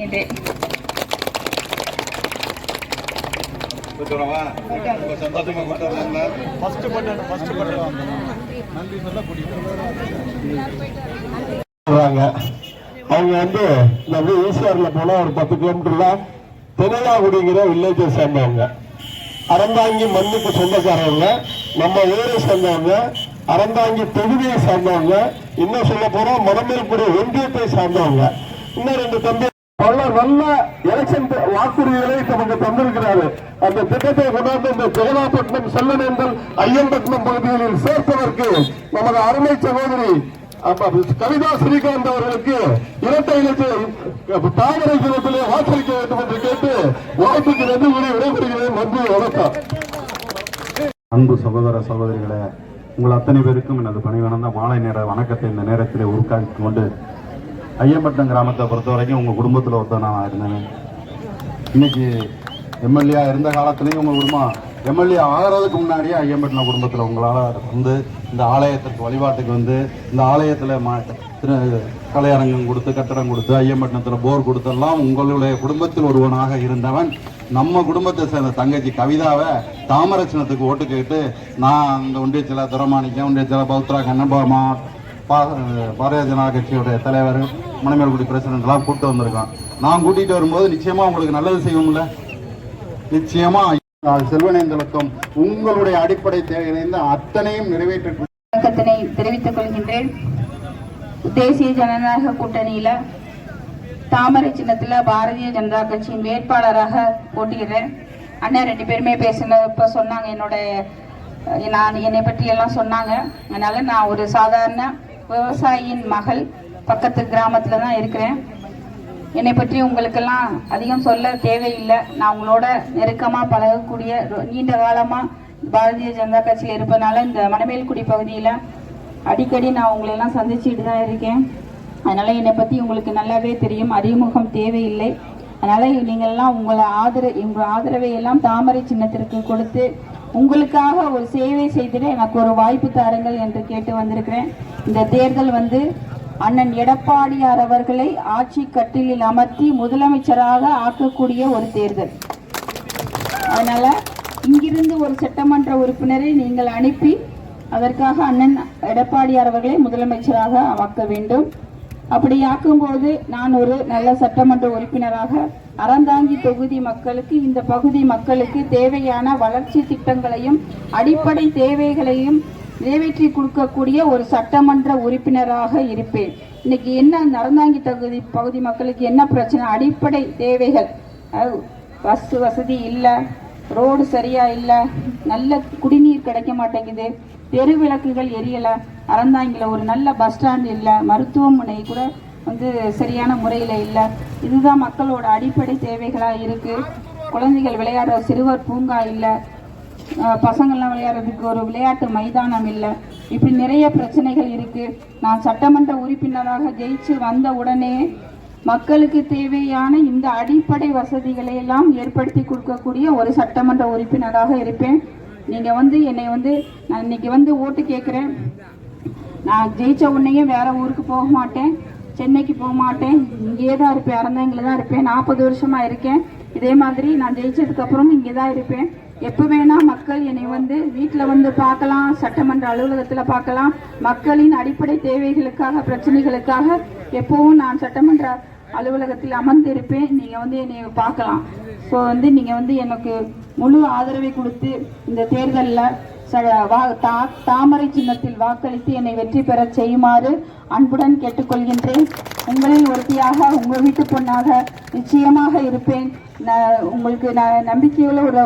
அவங்க வந்து நம்ம ஈசிஆர்ல போனா ஒரு 10 கிலோமீட்டர்ல தென்னலாகுடிங்கிற வில்லேஜை சேர்ந்தவங்க, அறந்தாங்கி மண்ணுக்கு சொந்தக்காரவங்க, நம்ம ஊரை சேர்ந்தவங்க, அறந்தாங்கி தொகுதியை சார்ந்தவங்க, இன்னும் சொல்ல போனா மணமேல்குடி ஒன்றியத்தை சார்ந்தவங்க. இன்னும் 2 தம்பி பல நல்ல எலெக்ஷன் வாக்குறுதிகளை நமக்கு தந்திருக்கிறாரு. அந்த திட்டத்தை கொண்டாந்து இந்த ஜெகதாப்பட்டினம், செல்லநேந்தல், ஐயம்பட்டினம் பகுதிகளில் சேர்ப்பதற்கு நமது அருமை சகோதரி கவிதா ஸ்ரீகாந்த் அவர்களுக்கு இரட்டை தாமரை சின்னத்திலே வாக்களிக்க வேண்டும் என்று கேட்டு வாய்ப்புக்கு நன்றி கூறி விடைபெறுகிறேன். நன்றி, வணக்கம். அன்பு சகோதர சகோதரிகளை, உங்கள் அத்தனை பேருக்கும் எனது பணிவனந்த மாலை நேர வணக்கத்தை இந்த நேரத்தில் உருவாக்கி கொண்டு, ஐயம்பட்டினம் கிராமத்தை பொறுத்த வரைக்கும் உங்கள் குடும்பத்தில் ஒருத்தர் நான் இருந்தேன். இன்னைக்கு எம்எல்ஏ இருந்த காலத்திலையும் உங்கள் குடும்பம் எம்எல்ஏ ஆகிறதுக்கு முன்னாடியே ஐயம்பட்டினம் குடும்பத்தில் உங்களால் வந்து இந்த ஆலயத்திற்கு வழிபாட்டுக்கு வந்து இந்த ஆலயத்தில் கலையரங்கம் கொடுத்து கட்டடம் கொடுத்து ஐயம்பட்டினத்தில் போர் கொடுத்தெல்லாம் உங்களுடைய குடும்பத்தில் ஒருவனாக இருந்தவன் நம்ம குடும்பத்தை சேர்ந்த தங்கச்சி கவிதாவை தாமரை சின்னத்துக்கு ஓட்டு கேட்டு நான் அந்த ஒன்றியத்தில் துரமாணிக்கம், ஒன்றியத்தில் பௌத்ரா கண்ணபாமா, பாரதிய ஜனதா கட்சியுடைய தலைவர், மணமேல்குடி பிரசிடென்ட்லாம் கூப்பிட்டு வந்திருக்கான். நான் கூட்டிகிட்டு வரும்போது நிச்சயமாக உங்களுக்கு நல்லது செய்வோம்ல, நிச்சயமாக செல்வனேந்தலுக்கும் உங்களுடைய அடிப்படை தேவையிலிருந்து அத்தனையும் நிறைவேற்ற தெரிவித்துக் கொள்கின்றேன். தேசிய ஜனநாயக கூட்டணியில தாமரை சின்னத்துல பாரதிய ஜனதா கட்சியின் வேட்பாளராக போட்டியிடுறேன். அண்ணன் 2 பேருமே பேசினப்ப சொன்னாங்க, என்னை பற்றி எல்லாம் சொன்னாங்க. அதனால நான் ஒரு சாதாரண விவசாயியின் மகள், பக்கத்து கிராமத்துல தான் இருக்கிறேன். என்னை பற்றி உங்களுக்கெல்லாம் அதிகம் சொல்ல தேவையில்லை. நான் உங்களோட நெருக்கமாக பழகக்கூடிய, நீண்ட காலமாக பாரதிய ஜனதா கட்சியில் இருப்பதனால இந்த மணமேல்குடி பகுதியில் அடிக்கடி நான் உங்களெல்லாம் சந்திச்சுட்டு தான் இருக்கேன். அதனால் என்னை பற்றி உங்களுக்கு நல்லாவே தெரியும், அறிமுகம் தேவையில்லை. அதனால் நீங்கள்லாம் உங்கள் ஆதரவை எல்லாம் தாமரை சின்னத்திற்கு கொடுத்து உங்களுக்காக ஒரு சேவை செய்திட எனக்கு ஒரு வாய்ப்பு தாருங்கள் என்று கேட்டு வந்திருக்கிறேன். இந்த தேர்தல் வந்து அண்ணன் எடப்பாடியார் அவர்களை ஆட்சி கட்டிலில் அமர்த்தி முதலமைச்சராக ஆக்கக்கூடிய ஒரு தேர்தல். அதனால இங்கிருந்து ஒரு சட்டமன்ற உறுப்பினரை நீங்கள் அனுப்பி அதற்காக அண்ணன் எடப்பாடியார் அவர்களை முதலமைச்சராக ஆக்க வேண்டும். அப்படி ஆக்கும்போது நான் ஒரு நல்ல சட்டமன்ற உறுப்பினராக அறந்தாங்கி தொகுதி மக்களுக்கு, இந்த பகுதி மக்களுக்கு தேவையான வளர்ச்சி திட்டங்களையும் அடிப்படை தேவைகளையும் நிறைவேற்றி கொடுக்கக்கூடிய ஒரு சட்டமன்ற உறுப்பினராக இருப்பேன். இன்னைக்கு என்ன அறந்தாங்கி பகுதி மக்களுக்கு என்ன பிரச்சனை? அடிப்படை தேவைகள், பஸ் வசதி இல்லை, ரோடு சரியா இல்லை, நல்ல குடிநீர் கிடைக்க மாட்டேங்குது, தெரு விளக்குகள் எரியலை, அறந்தாங்கில ஒரு நல்ல பஸ் ஸ்டாண்ட் இல்லை, மருத்துவமனை கூட வந்து சரியான முறையில் இல்லை. இதுதான் மக்களோட அடிப்படை தேவைகளாக இருக்குது. குழந்தைகள் விளையாடுற சிறுவர் பூங்கா இல்லை, பசங்கள்லாம் விளையாடுறதுக்கு ஒரு விளையாட்டு மைதானம் இல்லை. இப்படி நிறைய பிரச்சனைகள் இருக்கு. நான் சட்டமன்ற உறுப்பினராக ஜெயிச்சு வந்த உடனே மக்களுக்கு தேவையான இந்த அடிப்படை வசதிகளை எல்லாம் ஏற்படுத்தி கொடுக்கக்கூடிய ஒரு சட்டமன்ற உறுப்பினராக இருப்பேன். நீங்க வந்து என்னை வந்து நான் இன்னைக்கு வந்து ஓட்டு கேட்குறேன். நான் ஜெயிச்ச உடனே வேற ஊருக்கு போக மாட்டேன், சென்னைக்கு போக மாட்டேன், இங்கேயே தான் இருப்பேன், அறந்தாங்கில தான் இருப்பேன். 40 வருஷமா இருக்கேன். இதே மாதிரி நான் ஜெயிச்சதுக்கு அப்புறம் இங்கே தான் இருப்பேன். எப்போ வேணா மக்கள் என்னை வந்து வீட்டில் வந்து பார்க்கலாம், சட்டமன்ற அலுவலகத்தில் பார்க்கலாம். மக்களின் அடிப்படை தேவைகளுக்காக, பிரச்சனைகளுக்காக எப்பவும் நான் சட்டமன்ற அலுவலகத்தில் அமர்ந்திருப்பேன். நீங்கள் வந்து என்னை பார்க்கலாம். ஸோ வந்து நீங்கள் வந்து எனக்கு முழு ஆதரவை கொடுத்து இந்த தேர்தலில் தாமரை சின்னத்தில் வாக்களித்து என்னை வெற்றி பெற செய்யுமாறு அன்புடன் கேட்டுக்கொள்கின்றேன். உங்களில் ஒருத்தியாக, உங்கள் வீட்டு பொண்ணாக நிச்சயமாக இருப்பேன். உங்களுக்கு நம்பிக்கையுள்ள ஒரு